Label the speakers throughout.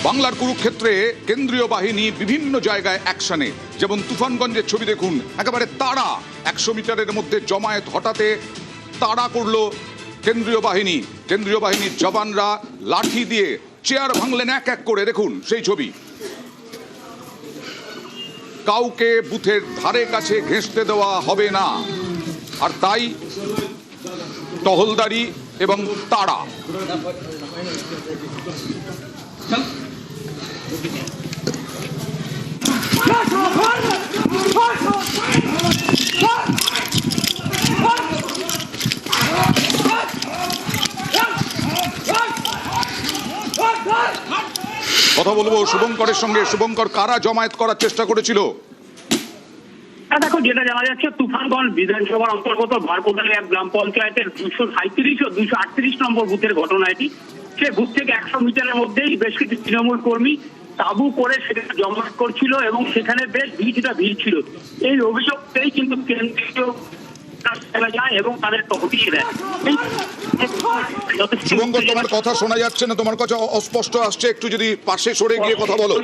Speaker 1: বাংলার কুরুক্ষেত্রে কেন্দ্রীয় বাহিনী বিভিন্ন জায়গায় অ্যাকশনে, যেমন তুফানগঞ্জের ছবি দেখুন, একেবারে তাড়া 100 মিটারের মধ্যে জমায়েত হঠাতে তাড়া করলো কেন্দ্রীয় বাহিনীর জওয়ানরা লাঠি দিয়ে চেয়ার ভাঙলেন এক এক করে। দেখুন সেই ছবি, কাউকে বুথের ধারে কাছে ঘেঁষতে দেওয়া হবে না, আর তাই টহলদারি এবং তাড়া। কথা বলবো শুভঙ্করের সঙ্গে। শুভঙ্কর, কারা জমায়েত করার চেষ্টা করেছিল?
Speaker 2: দেখো, যেটা জানা যাচ্ছে তুফানগঞ্জ বিধানসভার অন্তর্গত ভারপোদালি এক গ্রাম পঞ্চায়েতের 237 ও 238 নম্বর বুথের ঘটনা এটি। সে বুথ থেকে 100 মিটারের মধ্যেই বেশ কিছু তৃণমূল কর্মী তাবু করে সেখানে জমায়েত করছিল এবং সেখানে বেশ ভিড় ছিল। এই অভিযোগটাই কিন্তু কেন্দ্রীয় যায় এবং তাদের টহলিয়ে দেয়।
Speaker 1: শুভঙ্কর, তোমার কথা শোনা যাচ্ছে না, তোমার কথা অস্পষ্ট আসছে, একটু যদি পাশে সরে গিয়ে কথা বলো।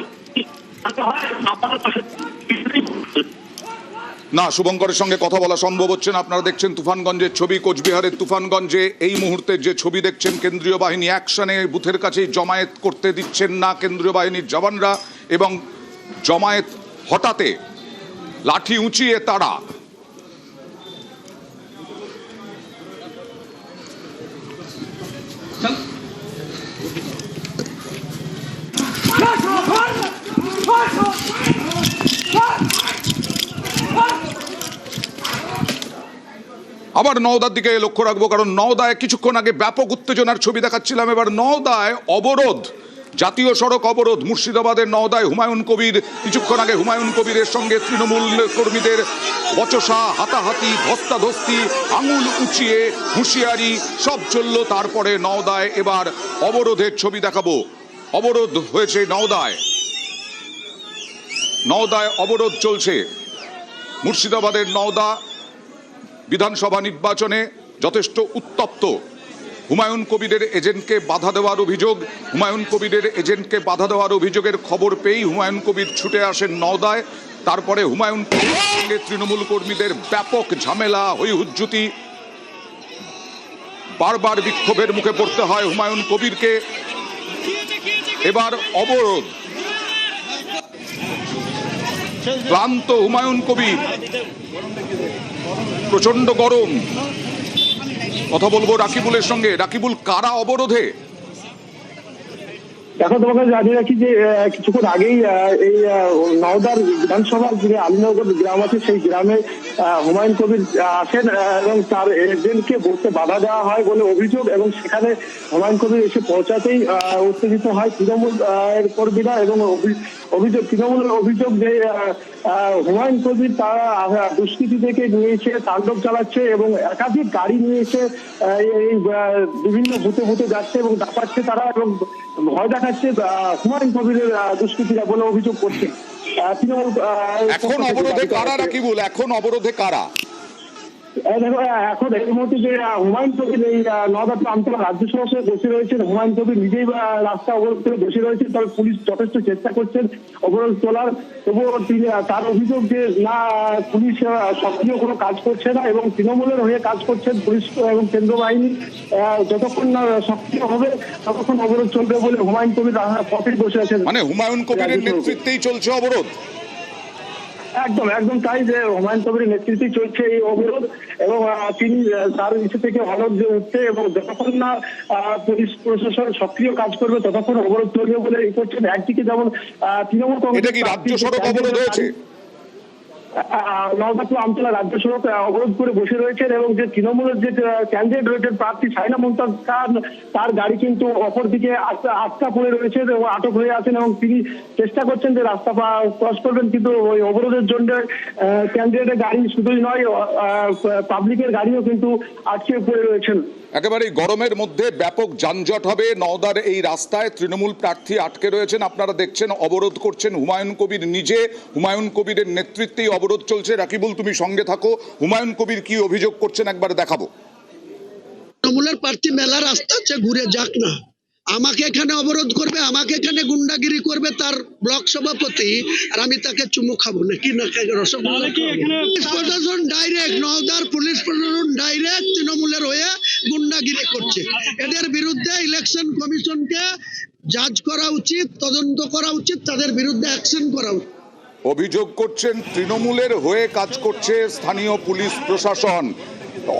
Speaker 1: না, শুভঙ্করের সঙ্গে কথা বলা সম্ভব হচ্ছে না। আপনারা দেখছেন তুফানগঞ্জের ছবি, কোচবিহারের তুফানগঞ্জে এই মুহূর্তে যে ছবি দেখছেন, কেন্দ্রীয় বাহিনী অ্যাকশনে, বুথের কাছেই জমায়েত করতে দিচ্ছেন না কেন্দ্রীয় বাহিনীর জওয়ানরা, এবং জমায়েত হঠাতে লাঠি উঁচিয়ে তাড়া। আবার নওদার দিকে লক্ষ্য রাখবো, কারণ নওদায় কিছুক্ষণ আগে ব্যাপক উত্তেজনার ছবি দেখাচ্ছিলাম। এবার নওদায় অবরোধ, জাতীয় সড়ক অবরোধ। মুর্শিদাবাদের নওদায় হুমায়ুন কবির, কিছুক্ষণ আগে হুমায়ুন কবিরের সঙ্গে তৃণমূল কর্মীদের বচসা, হাতাহাতি, ধস্তাধস্তি, আঙুল উঁচিয়ে হুঁশিয়ারি সব চলল। তারপরে নওদায় এবার অবরোধের ছবি দেখাবো। অবরোধ হয়েছে নওদায় অবরোধ চলছে। মুর্শিদাবাদের নওদা বিধানসভা নির্বাচনে যথেষ্ট উত্তপ্ত। হুমায়ুন কবিরের এজেন্টকে বাধা দেওয়ার অভিযোগের খবর পেয়েই হুমায়ুন কবির ছুটে আসেন নওদায়। তারপরে হুমায়ুন কবিরের সঙ্গে তৃণমূল কর্মীদের ব্যাপক ঝামেলা, হইহুজ্জুতি, বারবার বিক্ষোভের মুখে পড়তে হয় হুমায়ুন কবিরকে। এবার অবরোধ, ক্লান্ত হুমায়ুন কবির, প্রচন্ড গরম। কথা বলবো রাকিবুলের সঙ্গে। রাকিবুল, কারা অবরোধে?
Speaker 3: দেখো, তোমাকে জানিয়ে রাখি যে কিছুক্ষণ আগেই এই নওদার বিধানসভার যে আলীনগর গ্রাম আছে, সেই গ্রামে হুমায়ুন কবির আসেন এবং তার এজেন্টকে বসতে বাধা দেওয়া হয় বলে অভিযোগ, এবং সেখানে হুমায়ুন কবির এসে পৌঁছাতেই উত্তেজিত হয় তৃণমূল কর্মীরা। এবং তৃণমূলের অভিযোগ যে হুমায়ুন কবির তারা দুষ্কৃতী থেকে নিয়ে এসে তাণ্ডব চালাচ্ছে এবং একাধিক গাড়ি নিয়ে এসে এই বিভিন্ন বুথে যাচ্ছে এবং ডাকাচ্ছে তারা, এবং ভয় দেখাচ্ছে হুমায়ুন কবিরের দুষ্কৃতীরা বলে অভিযোগ করছে তৃণমূল।
Speaker 1: এখন অবরোধে কারা রাকিবুল? এখন অবরোধে কারা?
Speaker 3: দেখো, এখন এই মুহূর্তে যে হুমায়ুন কবির এই নওদা আমতলা রাজ্য সড়কে বসে রয়েছেন, হুমায়ুন কবির নিজেই রাস্তা অবরোধ করে বসে রয়েছেন। তবে পুলিশ যথেষ্ট চেষ্টা করছেন অবরোধ তোলার, তবুও তার অভিযোগ যে না, পুলিশ সক্রিয় কোনো কাজ করছে না এবং তৃণমূলের হয়ে কাজ করছেন পুলিশ এবং কেন্দ্র বাহিনী। যতক্ষণ না সক্রিয় হবে ততক্ষণ অবরোধ চলবে বলে হুমায়ুন কবির পথেই বসে আছেন।
Speaker 1: মানে হুমায়ুন কবিরের নেতৃত্বেই চলছে অবরোধ?
Speaker 3: একদম তাই, যে হুমায়ুন কবিরের নেতৃত্বে চলছে এই অবরোধ, এবং তিনি তার ইচ্ছে থেকে হলক যে উঠছে এবং যতক্ষণ না পুলিশ প্রশাসন সক্রিয় কাজ করবে ততক্ষণ অবরোধ চলবে বলে এই করছেন। একদিকে যেমন তৃণমূল কংগ্রেস,
Speaker 1: এটা কি রাজ্য সড়ক অবরোধ হয়েছে?
Speaker 3: নওদা টু আমতলা রাজ্য সড়ক অবরোধ করে বসে রয়েছেন, এবং যে তৃণমূলের যে ক্যান্ডিডেট রয়েছেন প্রার্থী সাইনা মুমতাজ খান, তার গাড়ি কিন্তু অপরদিকে আটকা পড়ে রয়েছে এবং আটক হয়ে আছেন, এবং তিনি চেষ্টা করছেন যে রাস্তা ক্রস করবেন, কিন্তু ওই অবরোধের জন্য ক্যান্ডিডেটের গাড়ি শুধুই নয়, পাবলিকের গাড়িও কিন্তু আটকে পড়ে রয়েছেন।
Speaker 1: একেবারে গরমের মধ্যে ব্যাপক যানজট হবে নওদার এই রাস্তায়। তৃণমূল প্রার্থী আটকে রয়েছেন, আপনারা দেখছেন অবরোধ করছেন হুমায়ুন কবির নিজে। হুমায়ুন কবিরের নেতৃত্বেই অবরোধ চলছে। রাকিবুল, তুমি সঙ্গে থাকো। হুমায়ুন কবির কি অভিযোগ করছেন একবার দেখাবো।
Speaker 4: তৃণমূলের প্রার্থী মেলা রাস্তা আছে, ঘুরে যাক না। আমাকে এখানে অবরোধ করবে, আমাকে এখানে গুন্ডাগিরি করবে তার ব্লক সভাপতি, আর আমি তাকে চুমু খাবো না, কি না রসগোল্লা খাবো? পুলিশ প্রশাসন ডাইরেক্ট, নওদার পুলিশ প্রশাসন ডাইরেক্ট তৃণমূলের হয়ে গুন্ডাগিরি করছে। এদের বিরুদ্ধে ইলেকশন কমিশনকে জাজ করা উচিত, তদন্ত করা উচিত, তাদের বিরুদ্ধে অ্যাকশন করা উচিত।
Speaker 1: অভিযোগ করছেন তৃণমূলের হয়ে কাজ করছে স্থানীয় পুলিশ প্রশাসন।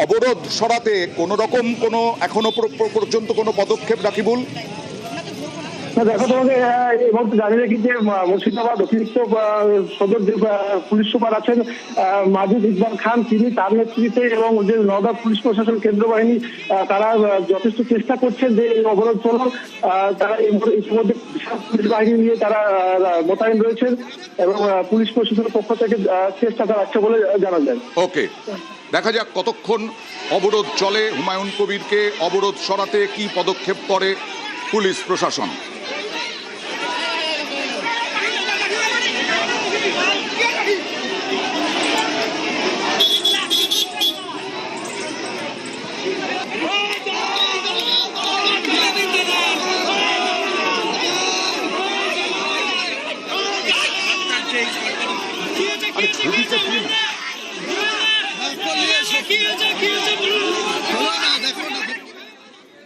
Speaker 1: অবরোধ সরাতে কোনো রকম কোনো এখনো পর্যন্ত কোনো পদক্ষেপ রাকিবুল?
Speaker 3: দেখো, তোমাকে এই মুহূর্তে জানিয়ে রাখি যে মুর্শিদাবাদ অতিরিক্ত সদর যে পুলিশ সুপার আছেন মাজিদ ইকবাল খান, তিনি তার নেতৃত্বে এবং যে নওদা পুলিশ প্রশাসন কেন্দ্র বাহিনী তারা যথেষ্ট চেষ্টা করছেন যে এই অবরোধ চলো। তারা ইতিমধ্যে বিশাল পুলিশ বাহিনী নিয়ে তারা মোতায়েন রয়েছেন এবং পুলিশ প্রশাসনের পক্ষ থেকে চেষ্টা চালাচ্ছে বলে জানা যায়।
Speaker 1: ওকে, দেখা যাক কতক্ষণ অবরোধ চলে। হুমায়ুন কবিরকে অবরোধ সরাতে কি পদক্ষেপ করে পুলিশ প্রশাসন।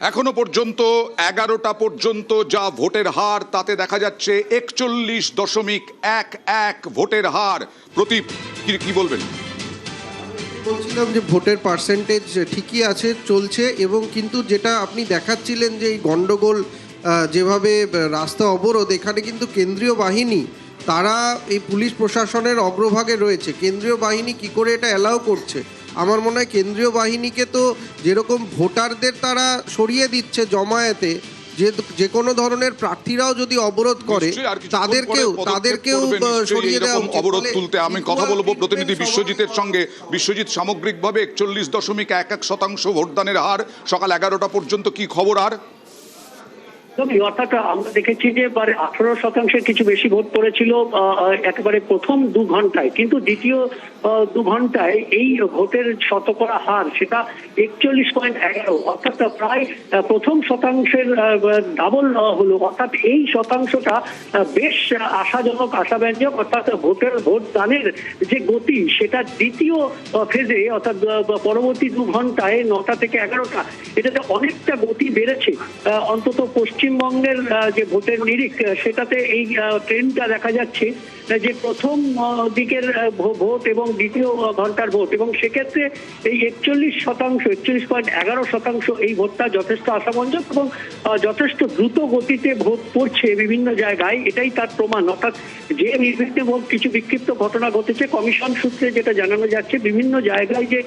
Speaker 1: এখনো পর্যন্ত 11টা পর্যন্ত যা ভোটের হার তাতে দেখা যাচ্ছে 41.11 ভোটের হার। প্রদীপ, কি বলবেন?
Speaker 5: বলছিলাম যে ভোটের পার্সেন্টেজ ঠিকই আছে, চলছে, এবং কিন্তু যেটা আপনি দেখাচ্ছিলেন যে এই গন্ডগোল যেভাবে রাস্তা অবরোধ, এখানে কিন্তু কেন্দ্রীয় বাহিনী তারা এই পুলিশ প্রশাসনের অগ্রভাগে রয়েছে। কেন্দ্রীয় বাহিনী কি করে এটা অ্যালাউ করছে? আমার মনে হয় কেন্দ্রীয় বাহিনীকে তো যেরকম ভোটারদের তারা সরিয়ে দিচ্ছে জমায়েতে, যে কোনো ধরনের প্রার্থীরাও যদি অবরোধ করে তাদেরকেও সরিয়ে দেওয়া উচিত।
Speaker 1: অবরোধ তুলতে আমি কথা বলবো প্রতিনিধি বিশ্বজিতের সঙ্গে। বিশ্বজিৎ, সামগ্রিকভাবে 41.11% ভোটদানের হার সকাল 11টা পর্যন্ত, কি খবর? আর
Speaker 2: অর্থাৎ আমরা দেখেছি যে 18% কিছু বেশি ভোট পড়েছিল একেবারে প্রথম 2 ঘন্টায়, কিন্তু দ্বিতীয় 2 ঘন্টায় এই ভোটের শতকরা হার সেটা 41.11, অর্থাৎ প্রায় প্রথম শতাংশের ডাবল হলো। অর্থাৎ এই শতাংশটা বেশ আশাজনক, আশাব্যঞ্জক। অর্থাৎ ভোট দানের যে গতি সেটা দ্বিতীয় ফেজে, অর্থাৎ পরবর্তী 2 ঘন্টায় 9টা থেকে 11টা, এটাতে অনেকটা গতি বেড়েছে। অন্তত পশ্চিমবঙ্গের যে ভোটের নিরিখ সেটাতে এই ট্রেন্ডটা দেখা যাচ্ছে যে প্রথম দিকের ভোট এবং দ্বিতীয় ঘন্টার ভোট, এবং সেক্ষেত্রে এই 41.11% এই ভোটটা যথেষ্ট আশাব্যঞ্জক এবং যথেষ্ট দ্রুত গতিতে ভোট পড়ছে বিভিন্ন জায়গায়, এটাই তার প্রমাণ। অর্থাৎ যে নির্বিঘ্নে ভোট, কিছু বিক্ষিপ্ত ঘটনা ঘটেছে কমিশন সূত্রে যেটা জানানো যাচ্ছে, বিভিন্ন জায়গায় যে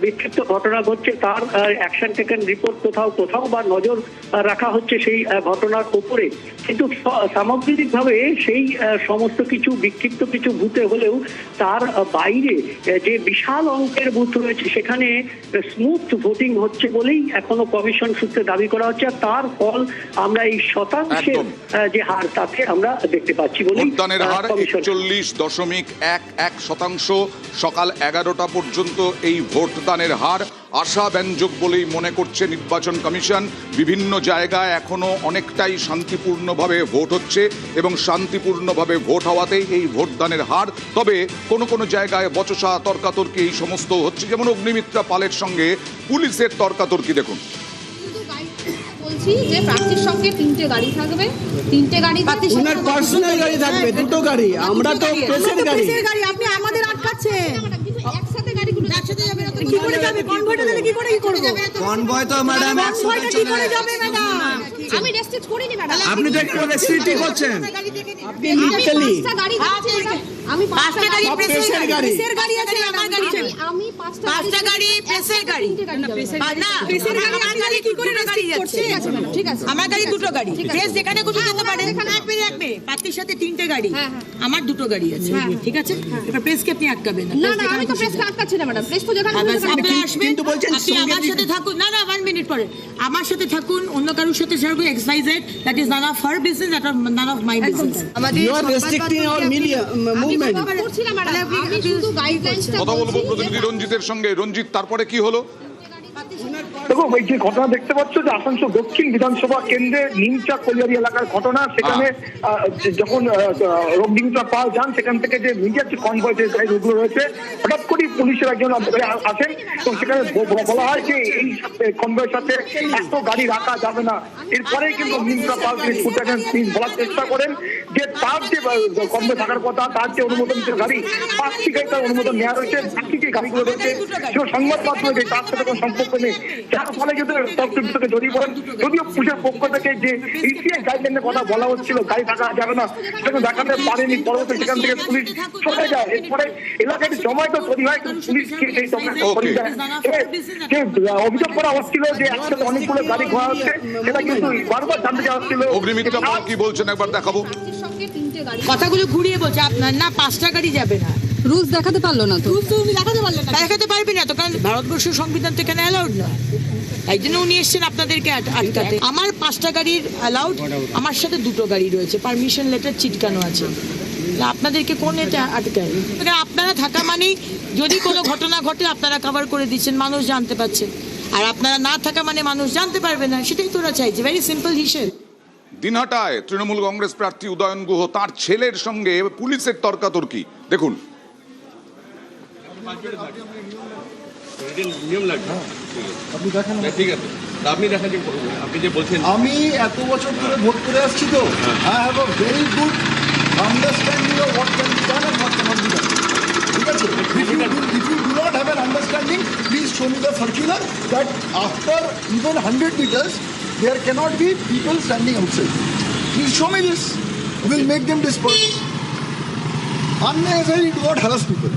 Speaker 2: বিক্ষিপ্ত ঘটনা ঘটছে তার অ্যাকশন টেকেন রিপোর্ট কোথাও বা নজর রাখা হচ্ছে সেই ঘটনার উপরে, কিন্তু সামগ্রিকভাবে সেই সমস্ত কিছু বিক্ষিপ্ত কিছু বুথে হলেও তার বাইরে যে বিশাল অঙ্কের বুথ রয়েছে সেখানে স্মুথ ভোটিং হচ্ছে বলেই এখনো কমিশন সূত্রে দাবি করা হচ্ছে। আর তার ফল আমরা এই শতাংশের যে হার তাতে আমরা দেখতে পাচ্ছি বলেই
Speaker 1: ভোটদানের হার 41.11%। সকাল 11টা পর্যন্ত এই ভোটদানের হার আশাব্যঞ্জক বলেই মনে করছে নির্বাচন কমিশন। বিভিন্ন জায়গায় এখনো অনেকটাই শান্তিপূর্ণভাবে ভোট হচ্ছে এবং শান্তিপূর্ণভাবে ভোট হওয়াতেই এই ভোটদানের হার। তবে কোনো জায়গায় বচসা, তর্কাতর্কি এই সমস্ত হচ্ছে, যেমন অগ্নিমিত্রা পালের সঙ্গে পুলিশের তর্কাতর্কি। দেখুন,
Speaker 6: বলছি যে প্রার্থীর সঙ্গে 3টে গাড়ি থাকবে, 3টে গাড়ি
Speaker 7: ওনার পার্সোনাল গাড়ি থাকবে, 2টো গাড়ি, আমরা তো প্রেসের গাড়ি।
Speaker 6: আপনি আমাদের আটকাচ্ছেন। একসাথে গাড়িগুলো একসাথে যাবে না তো কি করে যাবে? কনভয়টা দিলে কি করে করব?
Speaker 7: কনভয় তো ম্যাডাম একসাথে চলে
Speaker 6: যাবে ম্যাডাম। আমি রেস্ট্রিক্ট করিনি ম্যাডাম।
Speaker 7: আপনি তো একটু রেস্ট্রিক্ট করছেন। আপনি লিগালি
Speaker 6: পাঁচটা গাড়ি আছে, আমি পাঁচটা গাড়ি প্রেসের গাড়ি আছে, আমার গাড়ি আমি পাঁচটা গাড়ি প্রেসের গাড়ি না, প্রেসের গাড়ি কি করে গাড়ি যাচ্ছে? ঠিক আছে,
Speaker 8: আমার গাড়ি 2টো গাড়ি, প্রেস যেখানে খুশি যেতে পারে। রাখবে পার্টির সাথে 3টে গাড়ি, আমার 2টো গাড়ি আছে, ঠিক আছে? এবার প্রেসকে আপনি আটকাবেন
Speaker 6: না? না, আমি তো প্রেসকে আটকাচ্ছি না ম্যাডাম। প্রেস তো যেখানে
Speaker 8: আপনি আসবেন, কিন্তু বলছেন আপনি আমার সাথে থাকুন। না 1 মিনিট পরে আমার সাথে থাকুন, অন্য কারোর সাথে থাকুন, excised, that is none of her business, that is none of my business.
Speaker 7: You are restricting our media movement.
Speaker 6: করছিলাম ম্যাডাম, আমি শুধু গাইডলাইনসটা
Speaker 1: কথা বলবো প্রতিনিধি রঞ্জিতের সঙ্গে। রঞ্জিত, তারপরে কি হলো?
Speaker 3: দেখো এই যে ঘটনা দেখতে পাচ্ছ যে আসানসোল দক্ষিণ বিধানসভা কেন্দ্রে নিমচা কলিয়ারি এলাকার ঘটনা, সেখানে যখন রবীন্দ্র পাল যান সেখান থেকে যে মিডিয়ার যে কনভয় যে গাড়িগুলো রয়েছে, হঠাৎ করে পুলিশের একজন আসেন এবং সেখানে বলা হয় যে এই কনভয়ের সাথে এত গাড়ি রাখা যাবে না। এরপরেই কিন্তু নিমচা পাল তিনি বলার চেষ্টা করেন যে তার যে কনভয় থাকার কথা, তার যে অনুমোদন গাড়ি 5টি গাড়ি তার অনুমোদন নেওয়া রয়েছে, বাকি যে গাড়িগুলো রয়েছে সেগুলো সংবাদ মাধ্যমে তার সাথে কোনো সম্পর্ক নেই, যার ফলে কিন্তু তর্কে জড়িয়ে পড়েন। যদিও পুলিশের পক্ষ থেকে যে ইসিআই গাইডলাইনের কথা বলা হচ্ছিল গাড়ি থাকা যাবে না, সেটা দেখাতে পারেনি। পরবর্তী সেখান থেকে পুলিশ চলে যায়। এরপরে এলাকায় জমায়েত তৈরি হয়, পুলিশকে সেই যে অভিযোগ করা হচ্ছিল যে একসাথে অনেকগুলো গাড়ি ঘোরা হচ্ছে, সেটা কিন্তু বারবার জানতে চাওয়া হচ্ছিল।
Speaker 1: অগ্নিমিত্রা পাল কি বলছেন একবার দেখাবো।
Speaker 8: কথাগুলো ঘুরিয়ে বলছে আপনার না 5টা গাড়ি যাবে না,
Speaker 6: রুলস দেখাতে পারলো না তো,
Speaker 8: দেখাতে পারলেন না, দেখাতে পারবে না তো, কারণ ভারতবর্ষের সংবিধান তো এখানে অ্যালাউড না, তাই জন্য উনি এসছেন আপনাদেরকে আটকাতে। আমার 5টা গাড়ির অ্যালাউড, আমার সাথে 2টো গাড়ি রয়েছে, পারমিশন লেটার চিটকানো আছে, আপনাদেরকে কোন এটা আটকায়? আপনারা থাকা মানেই যদি কোনো ঘটনা ঘটে আপনারা কভার করে দিচ্ছেন, মানুষ জানতে পারছে, আর আপনারা না থাকা মানে মানুষ জানতে পারবে না, সেটাই তোরা চাইছে। ভেরি সিম্পল হিসেব।
Speaker 1: দিনহাটায় তৃণমূল কংগ্রেস প্রার্থী উদয়ন গুহ তার ছেলের সঙ্গে পুলিশের তর্কাতর্কি দেখুন।
Speaker 9: আমি এত বছর ধরে ভোট করে আসছি তো, I have a very good understanding of what can be done and what cannot be done. ঠিক আছে, if you do not have an understanding, please show me the circular that after even 100 meters there cannot be people standing outside. Please show me this. We'll make them disperse. Unnecessarily do not harass people.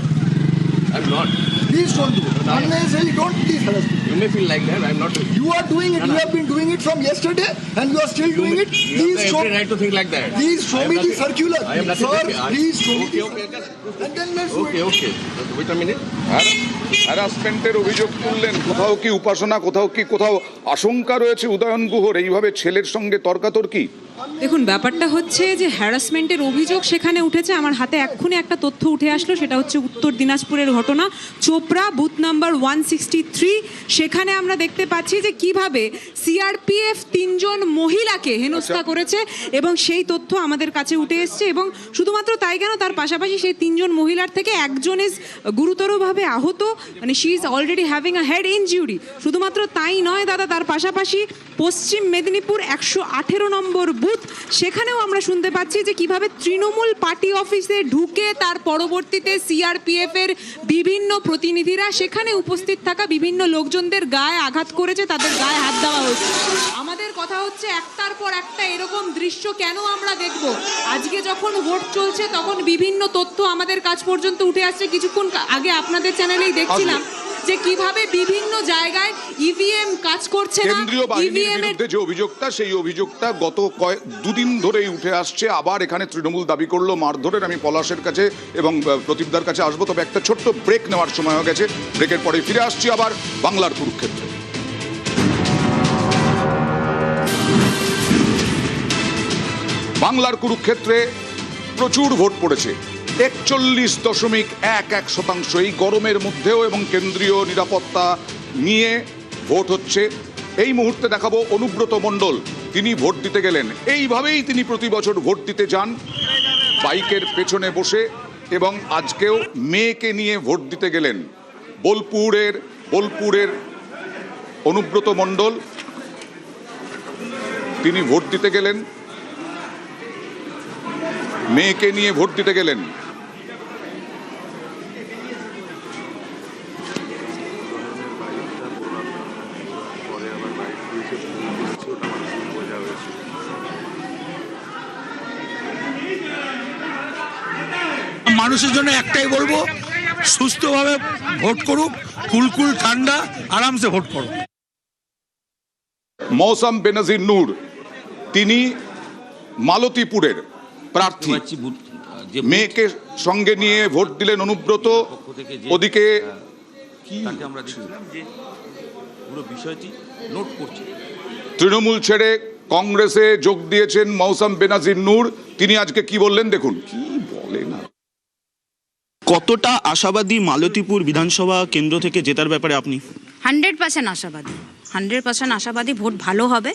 Speaker 10: I'm not.
Speaker 9: Please don't do it. Unnecessarily don't please harass people.
Speaker 10: You may feel like that. I'm not.
Speaker 9: You are doing it. You have been doing it from yesterday, and you are still doing it. Please
Speaker 10: You
Speaker 9: show.
Speaker 10: have every right to think like that.
Speaker 9: Please show me the circular.
Speaker 10: I am nothing.
Speaker 9: Sir, please show me.
Speaker 10: Okay.
Speaker 9: And then let's do it.
Speaker 10: Okay. Wait a minute.
Speaker 1: হ্যারাসমেন্টের অভিযোগ তুললেন। কোথাও কি উপাসনা, কোথাও আশঙ্কা রয়েছে উদয়ন গুহর এইভাবে ছেলের সঙ্গে তর্কাতর্কি?
Speaker 6: দেখুন ব্যাপারটা হচ্ছে যে হ্যারাসমেন্টের অভিযোগ সেখানে উঠেছে। আমার হাতে এক্ষুনি একটা তথ্য উঠে আসলো, সেটা হচ্ছে উত্তর দিনাজপুরের ঘটনা, চোপড়া বুথ নাম্বার 163। সেখানে আমরা দেখতে পাচ্ছি যে কিভাবে সিআরপিএফ 3 জন মহিলাকে হেনস্থা করেছে এবং সেই তথ্য আমাদের কাছে উঠে এসছে। এবং শুধুমাত্র তাই কেন, তার পাশাপাশি সেই 3 জন মহিলার থেকে একজন ইজ গুরুতরভাবে আহত, মানে she is already having a head injury. শুধুমাত্র তাই নয় দাদা, তার পাশাপাশি পশ্চিম মেদিনীপুর 118 নম্বর বুথ, সেখানেও আমরা শুনতে পাচ্ছি যে কিভাবে তৃণমূল পার্টি অফিসে ঢুকে তার পরবর্তীতে সিআরপিএফ এর বিভিন্ন প্রতিনিধিরা সেখানে উপস্থিত থাকা বিভিন্ন লোকজনদের গায়ে আঘাত করেছে, তাদের গায়ে হাত দেওয়া হয়েছে। আমাদের কথা হচ্ছে একটার পর একটা এরকম দৃশ্য কেন আমরা দেখব? আজকে যখন ভোট চলছে তখন বিভিন্ন তথ্য আমাদের কাছ পর্যন্ত উঠে আসছে। কিছুক্ষণ আগে আপনাদের চ্যানেলেই দেখছিলাম যে কিভাবে বিভিন্ন জায়গায় ইভিএম কাজ করছে না।
Speaker 1: কেন্দ্রীয় বাহিনীর বিরুদ্ধে যে অভিযোগটা, সেই অভিযোগটা গত দুদিন ধরেই উঠে আসছে। আবার এখানে তৃণমূল দাবি করলো মারধরের। আমি পলাশের কাছে এবং প্রদীপদার কাছে আসবো, তবে একটা ছোট্ট ব্রেক নেওয়ার সময় হয়ে গেছে। ব্রেকের পরে ফিরে আসছি আবার বাংলার কুরুক্ষেত্রে। বাংলার কুরুক্ষেত্রে প্রচুর ভোট পড়েছে, 41.11%। এই গরমের মধ্যেও এবং কেন্দ্রীয় নিরাপত্তা নিয়ে ভোট হচ্ছে। এই মুহূর্তে দেখাবো অনুব্রত মণ্ডল, তিনি ভোট দিতে গেলেন। এইভাবেই তিনি প্রতি বছর ভোট দিতে যান বাইকের পেছনে বসে, এবং আজকেও মেয়েকে নিয়ে ভোট দিতে গেলেন। বোলপুরের অনুব্রত মণ্ডল তিনি ভোট দিতে গেলেন, মেয়েকে নিয়ে ভোট দিতে গেলেন।
Speaker 11: মানুষের জন্য একটাই বলবো, সুস্থভাবে ভোট করুক, কুলকুল ঠান্ডা, আরামসে ভোট করুক।
Speaker 1: মৌসাম বেনাজির নূর, তিনি মালতীপুরের প্রার্থী, মেয়েকে সঙ্গে নিয়ে ভোট দিলেন অনুব্রত। ওদিকে
Speaker 10: আমরা দেখছিলাম যে পুরো বিষয়টি নোট করছি।
Speaker 1: তৃণমূল ছেড়ে কংগ্রেসে যোগ দিয়েছেন মৌসাম বেনাজির নূর। তিনি আজকে কি বললেন দেখুন। কি বলেন,
Speaker 12: কতটা আশাবাদী মালতীপুর বিধানসভা কেন্দ্র থেকে জেতার ব্যাপারে আপনি? 100% আশাবাদী, 100% আশাবাদী ভোট ভালো হবে।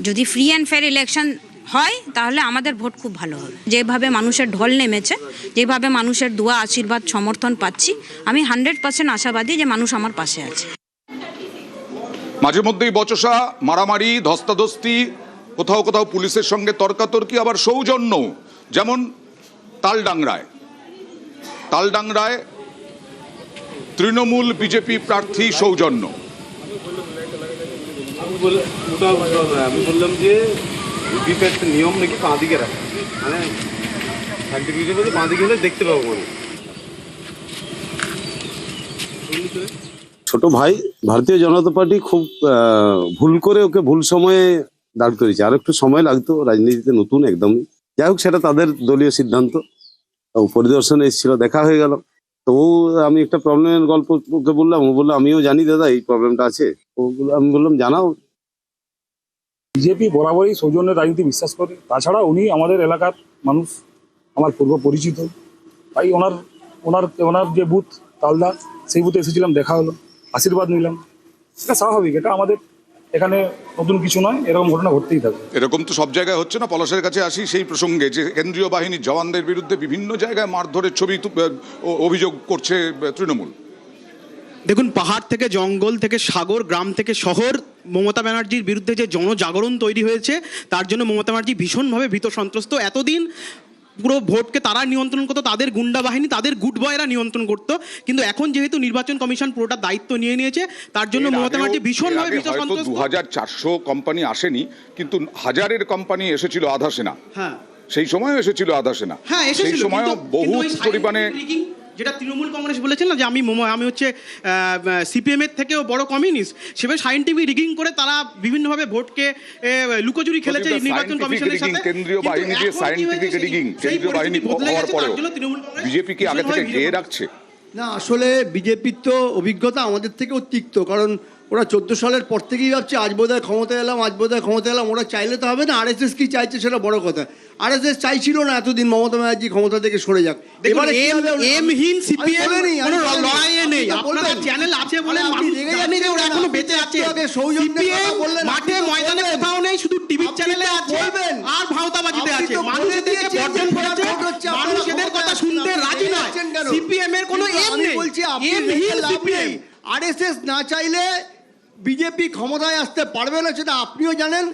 Speaker 12: যদি ফ্রি অ্যান্ড ফেয়ার ইলেকশন হয় তাহলে আমাদের ভোট খুব ভালো হবে। যেভাবে মানুষের ঢল নেমেছে, যেভাবে মানুষের দোয়া আশীর্বাদ সমর্থন পাচ্ছি, আমি 100% আশাবাদী যে মানুষ আমার পাশে আছে।
Speaker 1: মাঝে মধ্যেই বচসা, মারামারি, ধস্তাধস্তি, কোথাও কোথাও পুলিশের সঙ্গে তর্কাতর্কি, আবার সৌজন্য, যেমন তালডাংরায় তৃণমূল বিজেপি প্রার্থী সৌজন্য।
Speaker 13: আমি বললাম যে একটা নিয়ম নাকি বাঁ দিকে রাখে, মানে সার্টিফিকেট বাঁ দিকে হলে দেখতে পাবো মানে। ছোট ভাই ভারতীয় জনতা পার্টি খুব ভুল করে ওকে ভুল সময়ে দাঁড় করেছে, আর একটু সময় লাগতো, রাজনীতিতে নতুন একদমই। যাই হোক, সেটা তাদের দলীয় সিদ্ধান্ত। পরিদর্শনে এসেছিল, দেখা হয়ে গেল। তো আমি একটা প্রবলেমের গল্প ওকে বললাম, ও বললো আমিও জানি দাদা এই প্রবলেমটা আছে। আমি বললাম জানাও।
Speaker 14: বিজেপি বরাবরই সৌজন্যের রাজনীতি বিশ্বাস করে, তাছাড়া উনি আমাদের এলাকার মানুষ, আমার পূর্ব পরিচিত। তাই ওনার যে বুথ তালদা, সেই বুথে এসেছিলাম, দেখা হলো, আশীর্বাদ নিলাম। এটা স্বাভাবিক, এটা আমাদের এখানে নতুন কিছু নয়, এরকম ঘটনা ঘটতেই থাকে।
Speaker 1: এরকম তো সব জায়গায় হচ্ছে না। পলাশের কাছে আসি সেই প্রসঙ্গে, যে কেন্দ্রীয় বাহিনীর জওয়ানদের বিরুদ্ধে বিভিন্ন জায়গায় মারধরের ছবি অভিযোগ করছে তৃণমূল।
Speaker 7: দেখুন, পাহাড় থেকে জঙ্গল থেকে সাগর, গ্রাম থেকে শহর, মমতা ব্যানার্জির বিরুদ্ধে যে জনজাগরণ তৈরি হয়েছে, তার জন্য মমতা ব্যানার্জি ভীষণভাবে ভীত সন্ত্রস্ত। এতদিন পুরো ভোটকে তারা নিয়ন্ত্রণ করতো, তাদের গুন্ডা বাহিনী, তাদের গুড বয়রা নিয়ন্ত্রণ করতো। কিন্তু এখন যেহেতু নির্বাচন কমিশন পুরোটা দায়িত্ব নিয়ে নিয়েছে, তার জন্য মমতা ব্যানার্জি ভীষণভাবে ভীত সন্ত্রস্ত।
Speaker 1: 2400 কোম্পানি আসেনি, কিন্তু হাজারের কোম্পানি এসেছিল আধা সেনা।
Speaker 7: হ্যাঁ,
Speaker 1: সেই সময়ও এসেছিল আধা সেনা।
Speaker 7: হ্যাঁ,
Speaker 1: সেই সময়ও বহু পরিমাণে,
Speaker 7: যেটা তৃণমূল কংগ্রেস বলেছেন না যে আমি হচ্ছে সিপিএম এর থেকেও বড় কমিউনিস্ট, সেভাবে সায়েন্টিফিক রিগিং করে তারা বিভিন্নভাবে ভোটকে লুকোচুরি খেলেছে নির্বাচন কমিশনের সাথে।
Speaker 1: কেন্দ্রীয় বাহিনী দিয়ে সায়েন্টিফিক রিগিং, কেন্দ্রীয় বাহিনী হওয়ার পরেও বিজেপি কি আগে থেকে ঘিরে রাখছে?
Speaker 15: না, আসলে বিজেপির তো অভিজ্ঞতা আমাদের থেকেও তিক্ত, কারণ ওরা 14 সালের পর থেকেই ভাবছে আজ বোধহয় ক্ষমতায় এলাম। ওরা চাইলে তো হবে না, আরএসএস কি চাইছে সেটা বড় কথা। আরএসএস চাইছিল না এতদিন মমতা ব্যানার্জি ক্ষমতা থেকে সরে যাক।
Speaker 7: এবারে এমহীন সিপিএম কোনো লড়াইয়ে নেই, আপনাদের চ্যানেল আছে বলে মানুষ জানে যে ওরা এখনো বেঁচে আছে। সিপিএম মাঠে ময়দানে কোথাও নেই, শুধু টিভি চ্যানেলে আছে আর ভাওতাবাজিতে আছে। মানুষ এদেরকে বর্জন করেছে, মানুষ এদের কথা শুনতে রাজি নয়। সিপিএম এর কোনো এম নেই, এমহীন সিপিএম।
Speaker 15: আরএসএস না চাইলে বিজেপি ক্ষমতায় আসতে পারবে না, সেটা আপনিও জানেন।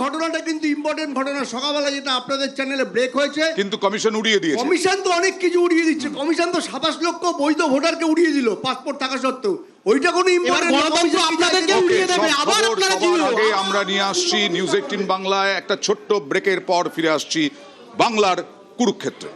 Speaker 15: ঘটনাটা কিন্তু ইম্পর্টেন্ট ঘটনা, সকালবেলা যেটা আপনাদের চ্যানেলে ব্রেক হয়েছে,
Speaker 1: কিন্তু কমিশন উড়িয়ে দিয়েছে।
Speaker 15: কমিশন তো অনেক কিছু উড়িয়ে দিচ্ছে। কমিশন তো 27 লক্ষ বৈধ ভোটারকে উড়িয়ে দিল পাসপোর্ট থাকা সত্ত্বেও। ওইটা কোনো ইম্পর্টেন্ট।
Speaker 1: আমরা নিয়ে আসছি নিউজ 18 বাংলায় একটা ছোট্ট ব্রেকের পর ফিরে আসছি বাংলার কুরুক্ষেত্রে।